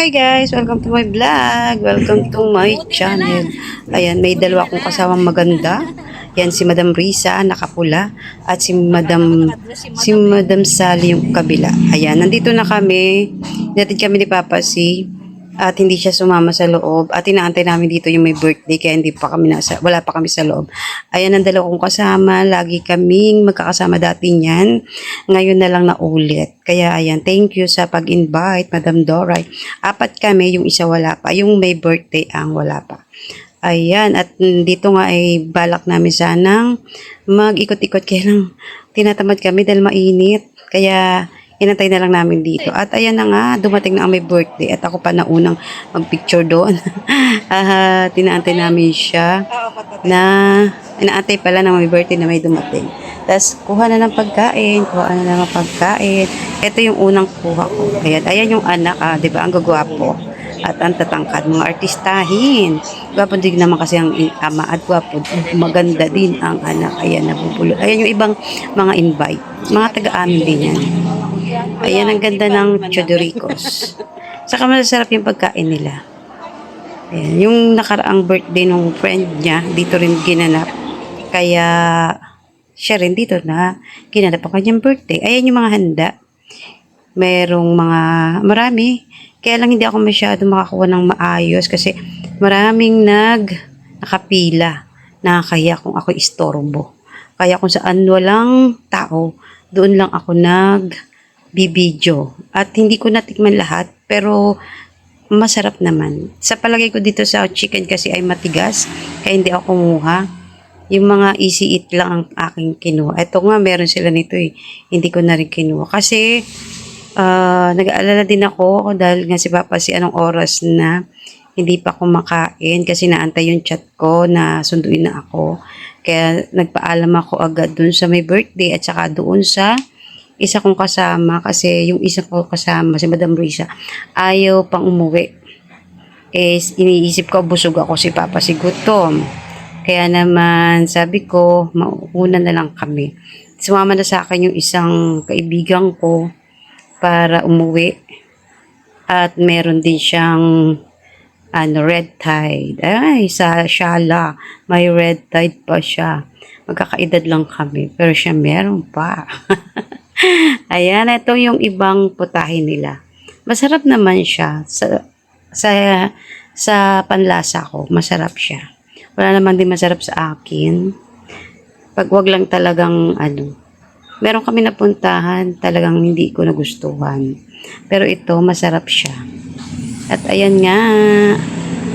Hi guys! Welcome to my vlog! Welcome to my channel. Ayan, may dalawa akong kasamang maganda. Yan si Madam Risa, nakapula. At si Madam Sally yung kabila. Ayan, nandito na kami. Natid kami ni Papa si at hindi siya sumama sa loob. At inaantay namin dito yung may birthday kaya wala pa kami sa loob. Ayan ang dalawa kong kasama. Lagi kaming magkakasama dati niyan. Ngayon na lang na ulit. Kaya ayan, thank you sa pag-invite, Madam Doray. Apat kami, yung isa wala pa. Yung may birthday ang wala pa. Ayan, at dito nga ay balak namin sanang mag-ikot-ikot. Kaya lang, tinatamad kami dahil mainit. Kaya inantay na lang namin dito. At ayan na nga, dumating na ang may birthday. At ako pa na unang mag-picture doon. Tinaantay namin siya na inaantay pala na may birthday na may dumating. Tapos, kuha na ng pagkain. Ito yung unang kuha ko. Ayan yung anak, di ba? Ang gagwapo. At ang tatangkad, mga artistahin. Gwapo din naman kasi ang ama at gwapo. Maganda din ang anak. Ayan, nabubulot. Ayan yung ibang mga invite. Mga taga-amin din yan. Ayan, ang ganda ng Chodoricos. Saka masarap yung pagkain nila. Ayan, yung nakaraang birthday ng friend niya, dito rin ginanap. Kaya, siya rin dito na ginanap ang kanyang birthday. Ayan yung mga handa. Marami. Kaya lang hindi ako masyado makakuha ng maayos kasi maraming nakapila. Nakakaya kung ako istorbo. Kaya kung saan walang tao, doon lang ako bibidyo. At hindi ko natikman lahat, pero masarap naman. Sa palagay ko dito sa chicken kasi ay matigas, kaya hindi ako kumuha. Yung mga easy eat lang ang aking kinuha. Ito nga, meron sila nito eh. Hindi ko na rin kinuha. Kasi, nag-aalala din ako dahil nga si Papa si anong oras na hindi pa kumakain kasi naantay yung chat ko na sunduin na ako. Kaya nagpaalam ako agad dun sa may birthday at saka doon sa isa kong kasama kasi yung isa ko kasama, si Madam Risa, ayaw pang umuwi. Iniisip ko, busog ako si Papa si gutom. Kaya naman, sabi ko, mauna na lang kami. Sumama na sa akin yung isang kaibigan ko para umuwi. At meron din siyang red tide. Ay, sa Shala, may red tide pa siya. Magkakaedad lang kami, pero siya meron pa. Ayan, ito yung ibang putahe nila. Masarap naman siya. Sa panlasa ko, masarap siya. Wala naman din masarap sa akin. Pag wag lang talagang meron kami napuntahan, talagang hindi ko nagustuhan. Pero ito, masarap siya. At ayan nga,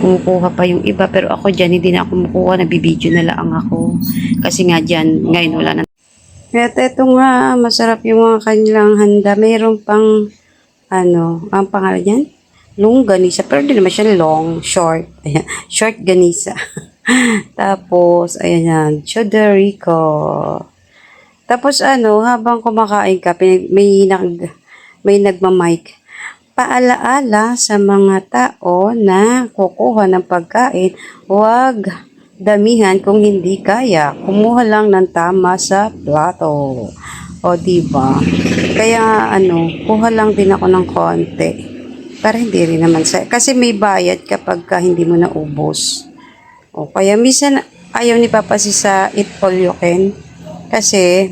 kumukuha pa yung iba. Pero ako dyan, hindi na ako kumukuha. Nabibidyo na lang ako. Kasi nga dyan, ngayon wala na. At ito nga, masarap yung mga kanilang handa. Mayroon pang, ang pangalan yan? Longganisa. Pero di naman siya long, short. Ayan, short ganisa. Tapos, ayan yan, Chodorico. Tapos habang kumakain ka, may nagmamic. Paalaala sa mga tao na kukuha ng pagkain, huwag damihan kung hindi kaya. Kumuha lang ng tama sa plato. O diba? Kaya kuha lang din ako ng konti. Para hindi rin naman kasi may bayad kapag hindi mo naubos. O kaya minsan ayaw ni Papa sa eat all you can. Kasi,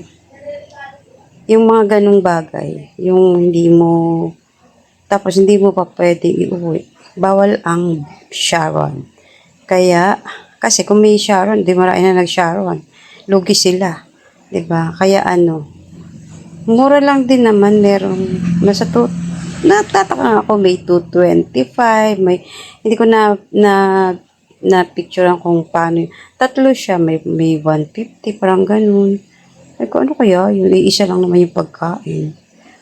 yung mga ganung bagay, yung tapos hindi mo pa pwede iuwi. Bawal ang Sharon. Kaya, kasi kung may Sharon, di marami na nag-Sharon. Lugi sila. Diba? Kaya mura lang din naman, meron. Natataka ako, may 225, hindi ko na picturean kung paano. Tatlo siya, may 150, parang ganun. Ay ko, ano kaya? Yun, isa lang naman yung pagkain.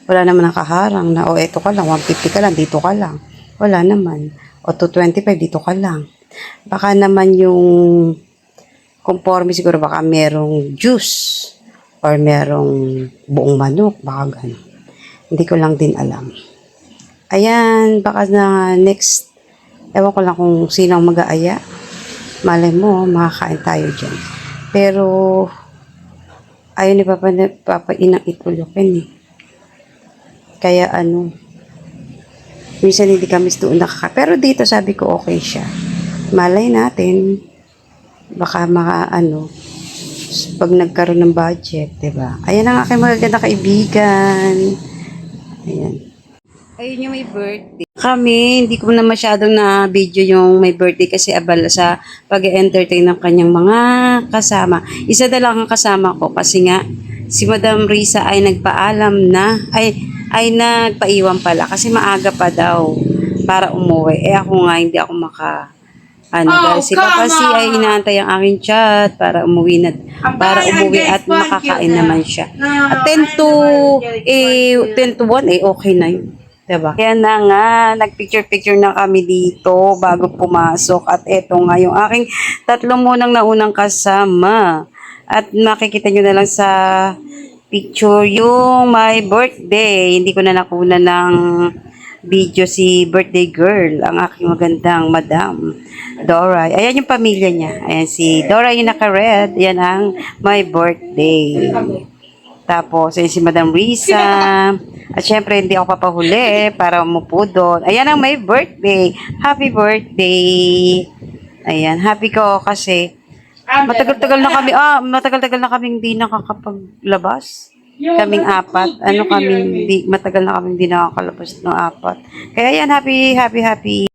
Wala naman nakaharang na, eto ka lang, 150 ka lang, dito ka lang. Wala naman. O 225, dito ka lang. Baka naman yung conforme siguro, baka merong juice or merong buong manok, baka ganun. Hindi ko lang din alam. Ayan, baka na next, ewan ko lang kung sino ang mag-aaya. Malay mo, makakain tayo dyan. Pero, ayaw ni Papa inang itulukin eh. Kaya Minsan hindi kami doon pero dito sabi ko okay siya. Malay natin, baka pag nagkaroon ng budget, 'di ba? Ayan ang aking magaganda kaibigan. Ayan. Ayun yung may birthday. Kami, hindi ko na masyadong na video yung may birthday kasi abala sa pag-entertain ng kanyang mga kasama. Isa na lang ang kasama ko kasi nga si Madam Risa ay nagpaalam na, ay nagpaiwan pala kasi maaga pa daw para umuwi. Eh ako nga, hindi ako dahil sila kasi ay inaantay ang aking chat para umuwi at makakain naman siya. At 10 to 1 okay na yun. Diba? Kaya na nga, nagpicture-picture na kami dito bago pumasok. At eto nga yung aking tatlong munang naunang kasama. At makikita nyo na lang sa picture yung my birthday. Hindi ko na nakuna ng video si birthday girl, ang aking magandang madam, Dora. Ayan yung pamilya niya. Ayan si Dora yung naka-red. Ayan ang my birthday. Tapos, ayan si Madam Risa. At syempre, hindi ako papahuli para umupo doon. Ayan ang my birthday. Happy birthday. Ayan, happy ko kasi matagal-tagal na kami hindi nakakapaglabas. Kaming apat. Matagal na kami hindi nakakalabas ng apat. Kaya yan, happy.